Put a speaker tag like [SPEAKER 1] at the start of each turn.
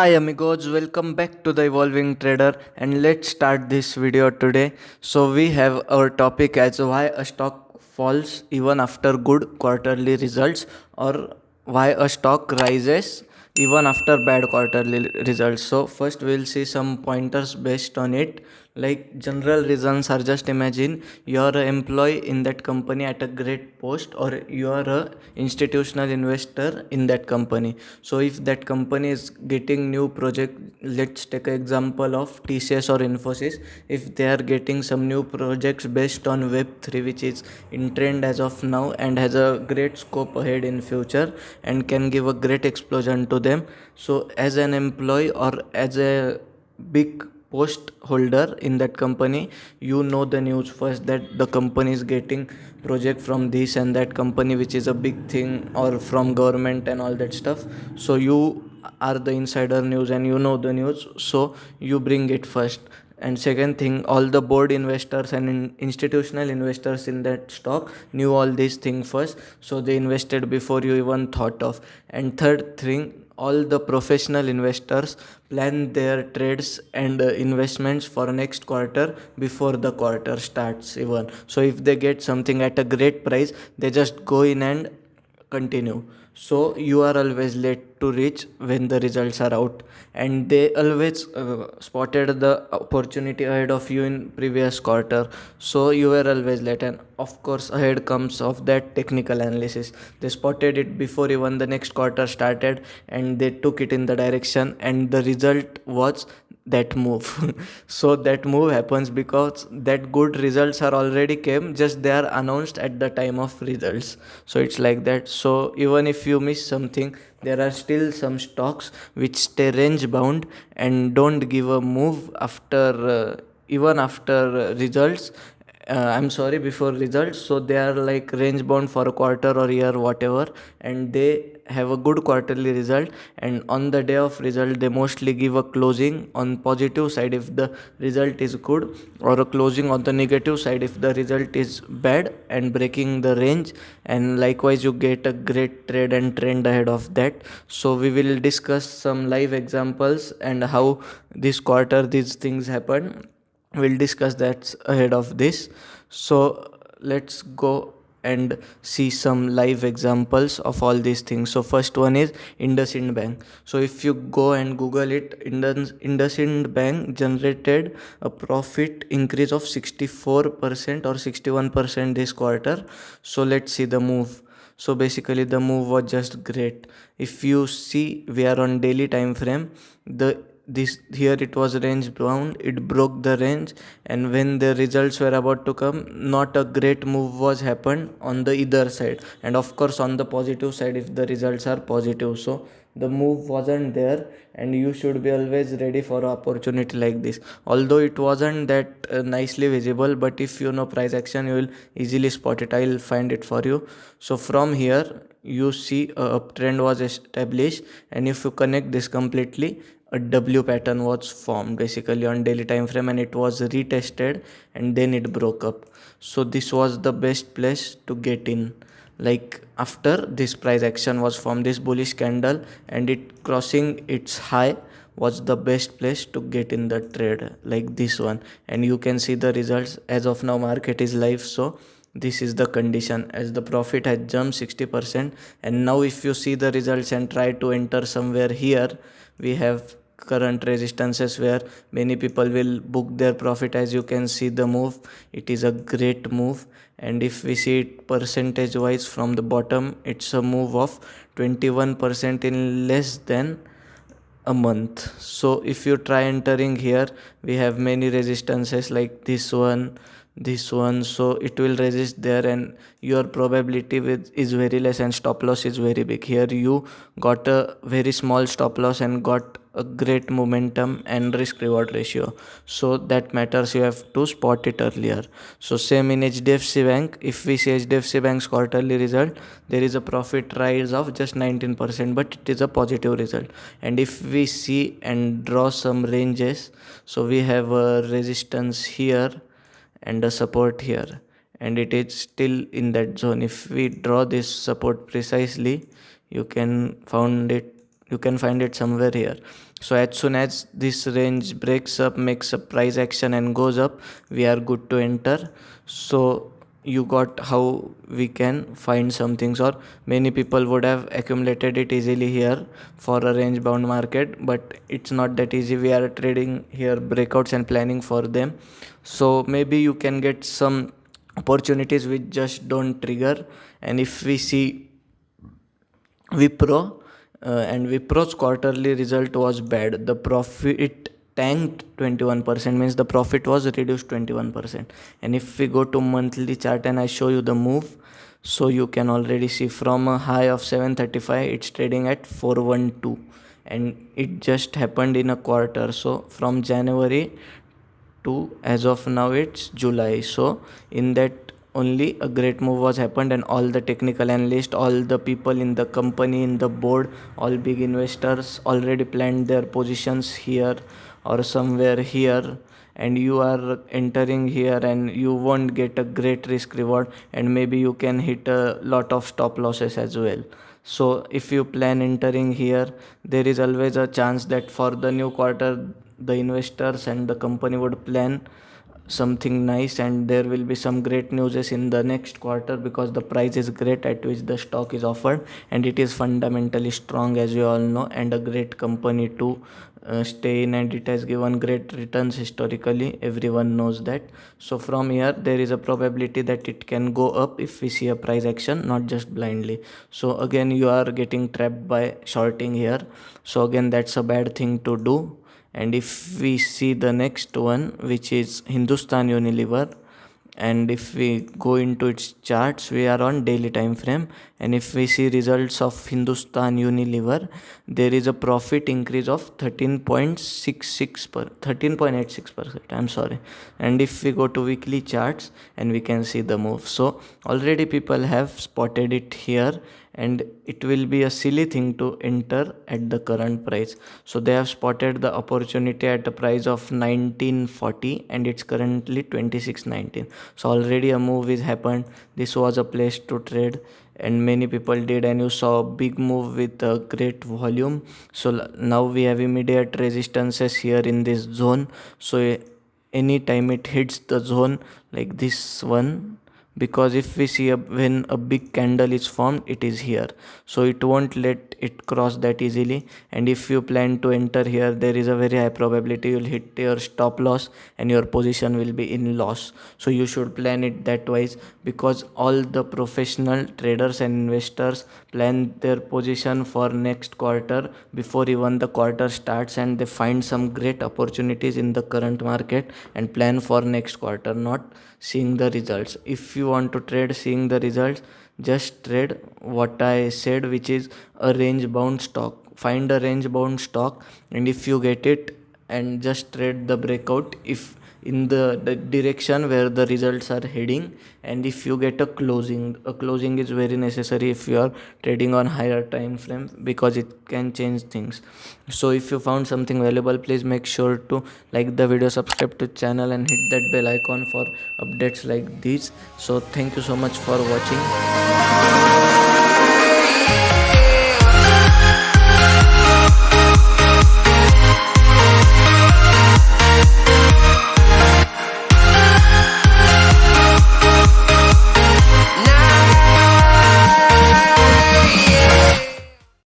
[SPEAKER 1] Hi amigos, welcome back to the Evolving Trader and let's start this video today. So we have our topic as why a stock falls even after good quarterly results or why a stock rises even after bad quarterly results. So first we'll see some pointers based on it. Like general reasons are, just imagine you're an employee in that company at a great post, or you are a institutional investor in that company. So if that company is getting new project, let's take an example of TCS or Infosys. If they are getting some new projects based on Web3, which is in trend as of now and has a great scope ahead in future and can give a great explosion to them, so as an employee or as a big post holder in that company, you know the news first that the company is getting project from this and that company, which is a big thing, or from government and all that stuff. So you are the insider news and you know the news, so you bring it first. And second thing, all the board investors and institutional investors in that stock knew all these things first, so they invested before you even thought of. And third thing, all the professional investors plan their trades and investments for next quarter before the quarter starts even. So if they get something at a great price, they just go in and continue. So you are always late to reach when the results are out, and they always spotted the opportunity ahead of you in previous quarter, so you were always late. And of course ahead comes of that technical analysis. They spotted it before even the next quarter started, and they took it in the direction, and the result was that move. So that move happens because that good results are already came, just they are announced at the time of results. So it's like that. So even if you miss something, there are still some stocks which stay range bound and don't give a move after even after results. I'm sorry, before results. So they are like range bound for a quarter or year, whatever, and they have a good quarterly result. And on the day of result, they mostly give a closing on positive side if the result is good, or a closing on the negative side if the result is bad and breaking the range. And likewise, you get a great trade and trend ahead of that. So we will discuss some live examples and how this quarter these things happen. We'll discuss that ahead of this. So let's go and see some live examples of all these things. So first one is Indusind Bank. So if you go and Google it, Indusind Bank generated a profit increase of 64% or 61% this quarter. So let's see the move. So basically the move was just great. If you see, we are on daily time frame. The this here it was range bound, it broke the range, and when the results were about to come, not a great move was happened on the either side, and of course on the positive side if the results are positive. So the move wasn't there, and you should be always ready for an opportunity like this. Although it wasn't that nicely visible, but if you know price action, you will easily spot it. I'll find it for you. So from here you see a uptrend was established, and if you connect this completely, a W pattern was formed basically on daily time frame, and it was retested and then it broke up. So this was the best place to get in. Like after this price action was formed, this bullish candle and it crossing its high was the best place to get in the trade, like this one. And you can see the results as of now. Market is live, so this is the condition as the profit has jumped 60%. And now if you see the results and try to enter somewhere here, we have current resistances where many people will book their profit. As you can see the move, it is a great move. And if we see it percentage wise from the bottom, it's a move of 21% in less than a month. So if you try entering here, we have many resistances like this one, so it will resist there, and your probability with is very less and stop loss is very big. Here you got a very small stop loss and got a great momentum and risk reward ratio, so that matters. You have to spot it earlier. So same in HDFC Bank. If we see HDFC Bank's quarterly result, there is a profit rise of just 19%, but it is a positive result. And if we see and draw some ranges, so we have a resistance here and a support here, and it is still in that zone. If we draw this support precisely, you can find it somewhere here. So as soon as this range breaks up, makes a price action and goes up, we are good to enter. So you got how we can find some things, or many people would have accumulated it easily here for a range bound market, but it's not that easy. We are trading here breakouts and planning for them. So maybe you can get some opportunities which just don't trigger. And if we see Wipro, and Wipro's quarterly result was bad. The profit tanked 21%, means the profit was reduced 21%. And if we go to monthly chart and I show you the move, so you can already see from a high of 735, it's trading at 412, and it just happened in a quarter. So from January to as of now it's July. So in that only a great move was happened, and all the technical analysts, all the people in the company, in the board, all big investors already planned their positions here or somewhere here, and you are entering here and you won't get a great risk reward, and maybe you can hit a lot of stop losses as well. So if you plan entering here, there is always a chance that for the new quarter the investors and the company would plan something nice, and there will be some great news in the next quarter, because the price is great at which the stock is offered, and it is fundamentally strong, as you all know, and a great company to stay in, and it has given great returns historically, everyone knows that. So from here there is a probability that it can go up if we see a price action, not just blindly. So again you are getting trapped by shorting here, so again that's a bad thing to do. And if we see the next one, which is Hindustan Unilever, and if we go into its charts, we are on daily time frame, and if we see results of Hindustan Unilever, there is a profit increase of 13.86%. I'm sorry. And if we go to weekly charts, and we can see the move, so already people have spotted it here, and it will be a silly thing to enter at the current price. So they have spotted the opportunity at a price of 1940, and it's currently 2619. So already a move is happened. This was a place to trade, and many people did, and you saw a big move with a great volume. So now we have immediate resistances here in this zone. So anytime it hits the zone like this one, because if we see when a big candle is formed, it is here, so it won't let it cross that easily. And if you plan to enter here, there is a very high probability you'll hit your stop loss and your position will be in loss. So you should plan it that wise, because all the professional traders and investors plan their position for next quarter before even the quarter starts, and they find some great opportunities in the current market and plan for next quarter, not seeing the results. If you want to trade seeing the results, just trade what I said, which is a range bound stock. Find a range bound stock, and if you get it, and just trade the breakout if in the direction where the results are heading. And if you get a closing is very necessary if you are trading on higher time frame, because it can change things. So if you found something valuable, please make sure to like the video, subscribe to channel, and hit that bell icon for updates like these. So thank you so much for watching.